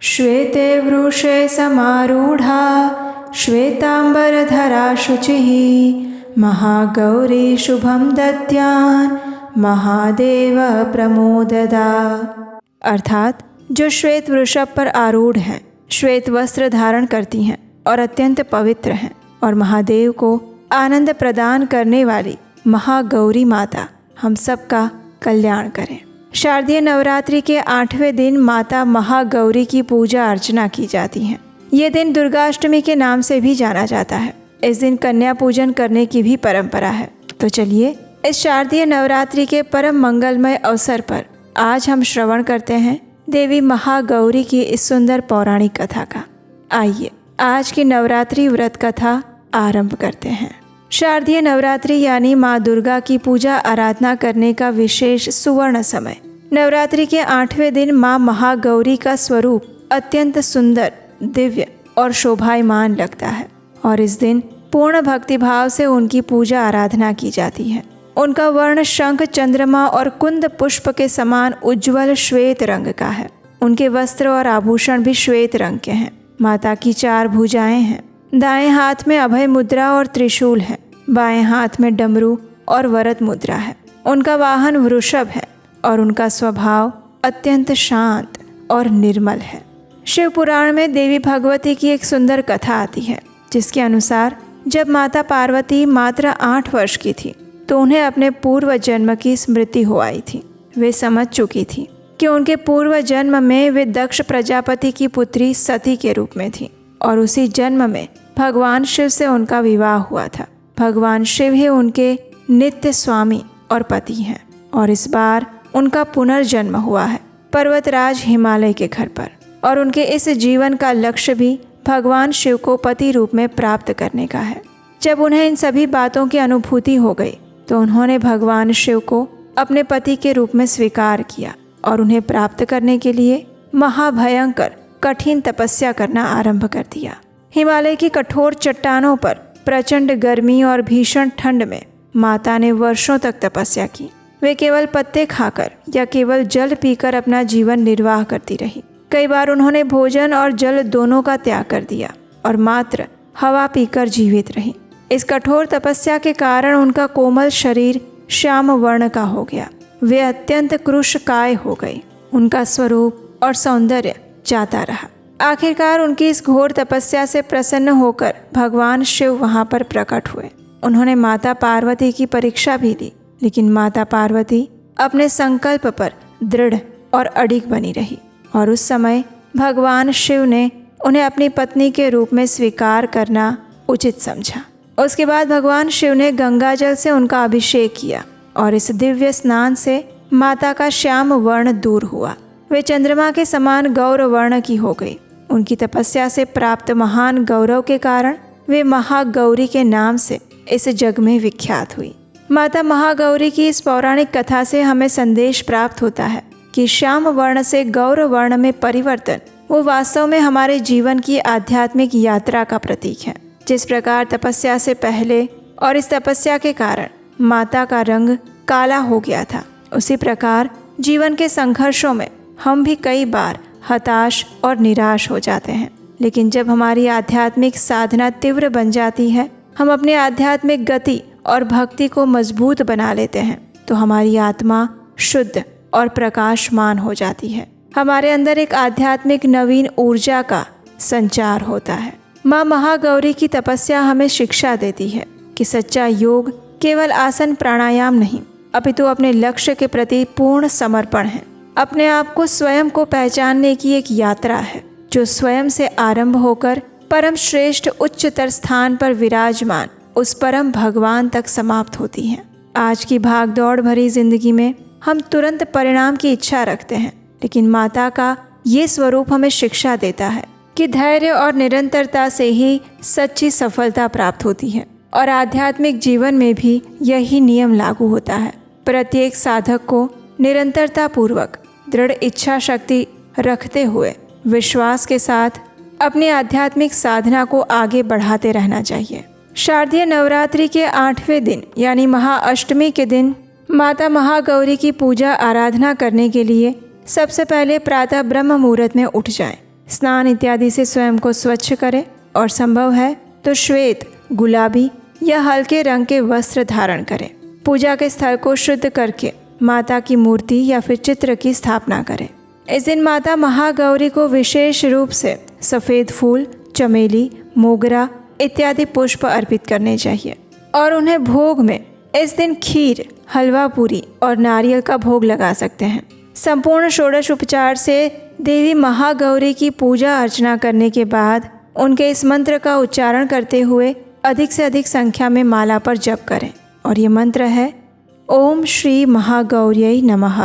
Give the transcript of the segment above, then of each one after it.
श्वेते वृषे समारूढ़ा श्वेतांबरधरा शुचिः महागौरी शुभम दद्यान् महादेव प्रमोददा। अर्थात जो श्वेत वृषभ पर आरूढ़ हैं, श्वेत वस्त्र धारण करती हैं और अत्यंत पवित्र हैं और महादेव को आनंद प्रदान करने वाली महागौरी माता हम सबका कल्याण करें। शारदीय नवरात्रि के 8वें दिन माता महागौरी की पूजा अर्चना की जाती है। ये दिन दुर्गाष्टमी के नाम से भी जाना जाता है। इस दिन कन्या पूजन करने की भी परंपरा है। तो चलिए इस शारदीय नवरात्रि के परम मंगलमय अवसर पर आज हम श्रवण करते हैं देवी महागौरी की इस सुंदर पौराणिक कथा का। आइए आज की नवरात्रि व्रत कथा आरंभ करते हैं। शारदीय नवरात्रि यानी माँ दुर्गा की पूजा आराधना करने का विशेष सुवर्ण समय। नवरात्रि के 8वें दिन माँ महागौरी का स्वरूप अत्यंत सुंदर, दिव्य और शोभायमान लगता है और इस दिन पूर्ण भक्तिभाव से उनकी पूजा आराधना की जाती है। उनका वर्ण शंख, चंद्रमा और कुंद पुष्प के समान उज्ज्वल श्वेत रंग का है। उनके वस्त्र और आभूषण भी श्वेत रंग के हैं। माता की 4 भुजाएं हैं। दाएं हाथ में अभय मुद्रा और त्रिशूल है, बाएं हाथ में डमरू और वरद मुद्रा है। उनका वाहन वृषभ है और उनका स्वभाव अत्यंत शांत और निर्मल है। शिव पुराण में देवी भगवती की एक सुंदर कथा आती है, जिसके अनुसार जब माता पार्वती मात्र 8 वर्ष की थी तो उन्हें अपने पूर्व जन्म की स्मृति हो आई थी। वे समझ चुकी थी कि उनके पूर्व जन्म में वे दक्ष प्रजापति की पुत्री सती के रूप में थी और उसी जन्म में भगवान शिव से उनका विवाह हुआ था। भगवान शिव ही उनके नित्य स्वामी और पति हैं और इस बार उनका पुनर्जन्म हुआ है पर्वतराज हिमालय के घर पर। और उनके इस जीवन का लक्ष्य भी भगवान शिव को पति रूप में प्राप्त करने का है। जब उन्हें इन सभी बातों की अनुभूति हो गई तो उन्होंने भगवान शिव को अपने पति के रूप में स्वीकार किया और उन्हें प्राप्त करने के लिए महाभयंकर कठिन तपस्या करना आरंभ कर दिया। हिमालय की कठोर चट्टानों पर प्रचंड गर्मी और भीषण ठंड में माता ने वर्षों तक तपस्या की। वे केवल पत्ते खाकर या केवल जल पीकर अपना जीवन निर्वाह करती रही। कई बार उन्होंने भोजन और जल दोनों का त्याग कर दिया और मात्र हवा पीकर जीवित रही। इस कठोर तपस्या के कारण उनका कोमल शरीर श्याम वर्ण का हो गया। वे अत्यंत कृशकाय हो गई। उनका स्वरूप और सौंदर्य जाता रहा। आखिरकार उनकी इस घोर तपस्या से प्रसन्न होकर भगवान शिव वहां पर प्रकट हुए। उन्होंने माता पार्वती की परीक्षा भी ली, लेकिन माता पार्वती अपने संकल्प पर दृढ़ और अडिग बनी रही और उस समय भगवान शिव ने उन्हें अपनी पत्नी के रूप में स्वीकार करना उचित समझा। उसके बाद भगवान शिव ने गंगा जल से उनका अभिषेक किया और इस दिव्य स्नान से माता का श्याम वर्ण दूर हुआ। वे चंद्रमा के समान गौर वर्ण की हो गई। उनकी तपस्या से प्राप्त महान गौरव के कारण वे महागौरी के नाम से इस जग में विख्यात हुई। माता महागौरी की इस पौराणिक कथा से हमें संदेश प्राप्त होता है कि श्याम वर्ण से गौर वर्ण में परिवर्तन वो वास्तव में हमारे जीवन की आध्यात्मिक यात्रा का प्रतीक है। जिस प्रकार तपस्या से पहले और इस तपस्या के कारण माता का रंग काला हो गया था, उसी प्रकार जीवन के संघर्षों में हम भी कई बार हताश और निराश हो जाते हैं। लेकिन जब हमारी आध्यात्मिक साधना तीव्र बन जाती है, हम अपने आध्यात्मिक गति और भक्ति को मजबूत बना लेते हैं, तो हमारी आत्मा शुद्ध और प्रकाशमान हो जाती है। हमारे अंदर एक आध्यात्मिक नवीन ऊर्जा का संचार होता है। माँ महागौरी की तपस्या हमें शिक्षा देती है कि सच्चा योग केवल आसन प्राणायाम नहीं, अपितु अपने लक्ष्य के प्रति पूर्ण समर्पण है। अपने आप को स्वयं को पहचानने की एक यात्रा है, जो स्वयं से आरंभ होकर परम श्रेष्ठ उच्चतर स्थान पर विराजमान उस परम भगवान तक समाप्त होती है। आज की भागदौड़ भरी जिंदगी में हम तुरंत परिणाम की इच्छा रखते हैं, लेकिन माता का ये स्वरूप हमें शिक्षा देता है कि धैर्य और निरंतरता से ही सच्ची सफलता प्राप्त होती है। और आध्यात्मिक जीवन में भी यही नियम लागू होता है। प्रत्येक साधक को निरंतरता पूर्वक दृढ़ इच्छा शक्ति रखते हुए विश्वास के साथ अपनी आध्यात्मिक साधना को आगे बढ़ाते रहना चाहिए। शारदीय नवरात्रि के 8वें दिन यानी महाअष्टमी के दिन माता महागौरी की पूजा आराधना करने के लिए सबसे पहले प्रातः ब्रह्म मुहूर्त में उठ जाएं। स्नान इत्यादि से स्वयं को स्वच्छ करें और संभव है तो श्वेत, गुलाबी या हल्के रंग के वस्त्र धारण करें। पूजा के स्थल को शुद्ध करके माता की मूर्ति या फिर चित्र की स्थापना करें। इस दिन माता महागौरी को विशेष रूप से सफ़ेद फूल, चमेली, मोगरा इत्यादि पुष्प अर्पित करने चाहिए और उन्हें भोग में इस दिन खीर, हलवा पूरी और नारियल का भोग लगा सकते हैं। संपूर्ण षोडश उपचार से देवी महागौरी की पूजा अर्चना करने के बाद उनके इस मंत्र का उच्चारण करते हुए अधिक से अधिक संख्या में माला पर जप करें और ये मंत्र है ओम श्री महागौर्यै नमः।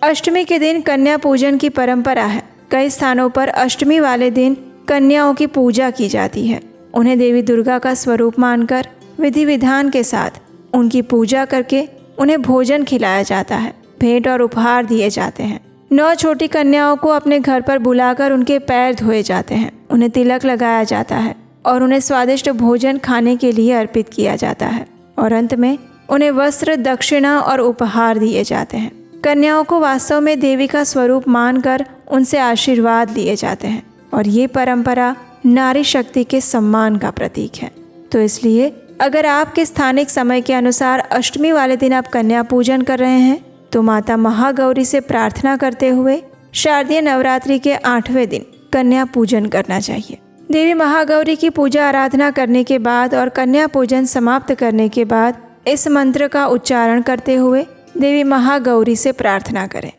अष्टमी के दिन कन्या पूजन की परंपरा है। कई स्थानों पर अष्टमी वाले दिन कन्याओं की पूजा की जाती है। उन्हें देवी दुर्गा का स्वरूप मानकर विधि विधान के साथ उनकी पूजा करके उन्हें भोजन खिलाया जाता है, भेंट और उपहार दिए जाते हैं। 9 छोटी कन्याओं को अपने घर पर बुलाकर उनके पैर धोए जाते हैं, उन्हें तिलक लगाया जाता है और उन्हें स्वादिष्ट भोजन खाने के लिए अर्पित किया जाता है और अंत में उन्हें वस्त्र, दक्षिणा और उपहार दिए जाते हैं। कन्याओं को वास्तव में देवी का स्वरूप मानकर उनसे आशीर्वाद लिए जाते हैं और ये परंपरा नारी शक्ति के सम्मान का प्रतीक है। तो इसलिए अगर आपके स्थानिक समय के अनुसार अष्टमी वाले दिन आप कन्या पूजन कर रहे हैं तो माता महागौरी से प्रार्थना करते हुए शारदीय नवरात्रि के 8वें दिन कन्या पूजन करना चाहिए। देवी महागौरी की पूजा आराधना करने के बाद और कन्या पूजन समाप्त करने के बाद इस मंत्र का उच्चारण करते हुए देवी महागौरी से प्रार्थना करें।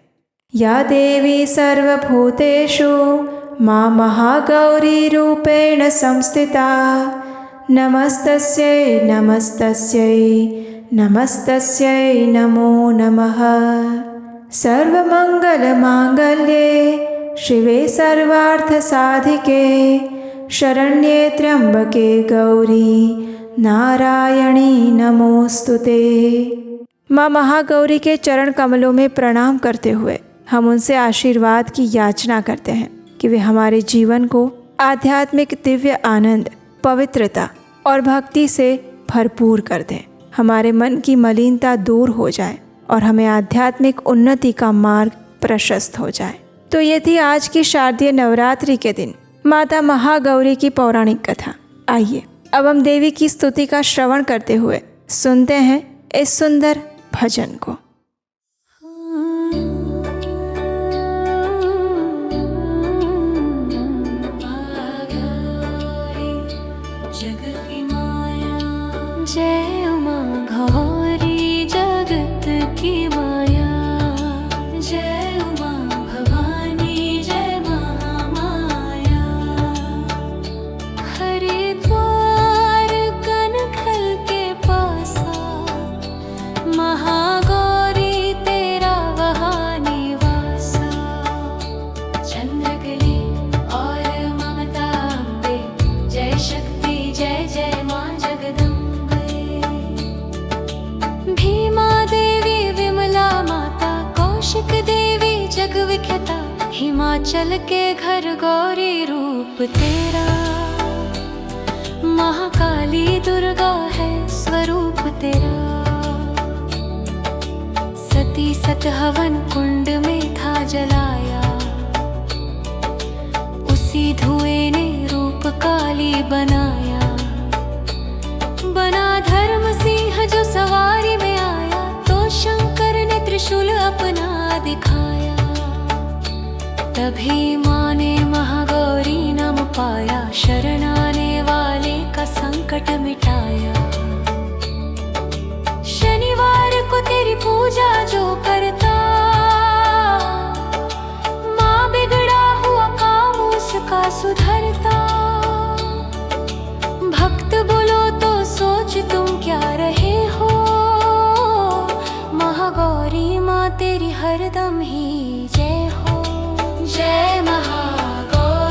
या देवी सर्वभूतेषु मां महागौरी रूपेण संस्थिता नमस्तस्यै नमस्तस्यै नमस्तस्यै नमो नमः। सर्वमंगलमांगल्ये शिवे सर्वार्थसाधिके शरण्ये त्र्यंबके गौरी नारायणी नमोस्तुते। माँ महागौरी के चरण कमलों में प्रणाम करते हुए हम उनसे आशीर्वाद की याचना करते हैं कि वे हमारे जीवन को आध्यात्मिक दिव्य आनंद, पवित्रता और भक्ति से भरपूर कर दें। हमारे मन की मलिनता दूर हो जाए और हमें आध्यात्मिक उन्नति का मार्ग प्रशस्त हो जाए। तो ये थी आज की शारदीय नवरात्रि के दिन माता महागौरी की पौराणिक कथा। आइए अब हम देवी की स्तुति का श्रवण करते हुए सुनते हैं इस सुंदर भजन को। जय उमा गौरी जगत की माया, जय उमा भवानी जय महामाया। हरिद्वार कनखल के पासा महागौरी तेरा वहाँ निवासा। चंद्रकली और ममता अम्बे, जय शक्ति जय जय माँ जगदम्बे। भीमा देवी विमला माता, कौशिक देवी जग विख्याता। हिमाचल के घर गौरी रूप तेरा, महाकाली दुर्गा है स्वरूप तेरा। सती सत हवन कुंड में था जलाया, उसी धुएं ने रूप काली बनाया। बना धर्म सिंह जो सवारी में आया, तो शंकर ने त्रिशूल अपना दिखाया। तभी माँ ने महागौरी नाम पाया, शरण आने वाले का संकट मिटाया। शनिवार को तेरी पूजा जो करता, माँ बिगड़ा हुआ काम उसका सुधरता। भक्त बोलो तो सोच तुम क्या रहे हो, महागौरी माँ तेरी हरदम ही जय हो। जय महागौरी।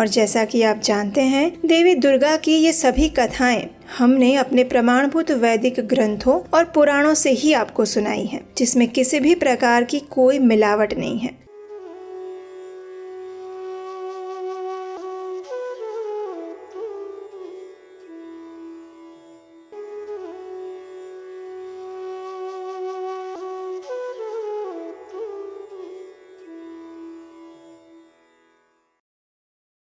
और जैसा कि आप जानते हैं, देवी दुर्गा की ये सभी कथाएं हमने अपने प्रमाणभूत वैदिक ग्रंथों और पुराणों से ही आपको सुनाई हैं, जिसमें किसी भी प्रकार की कोई मिलावट नहीं है।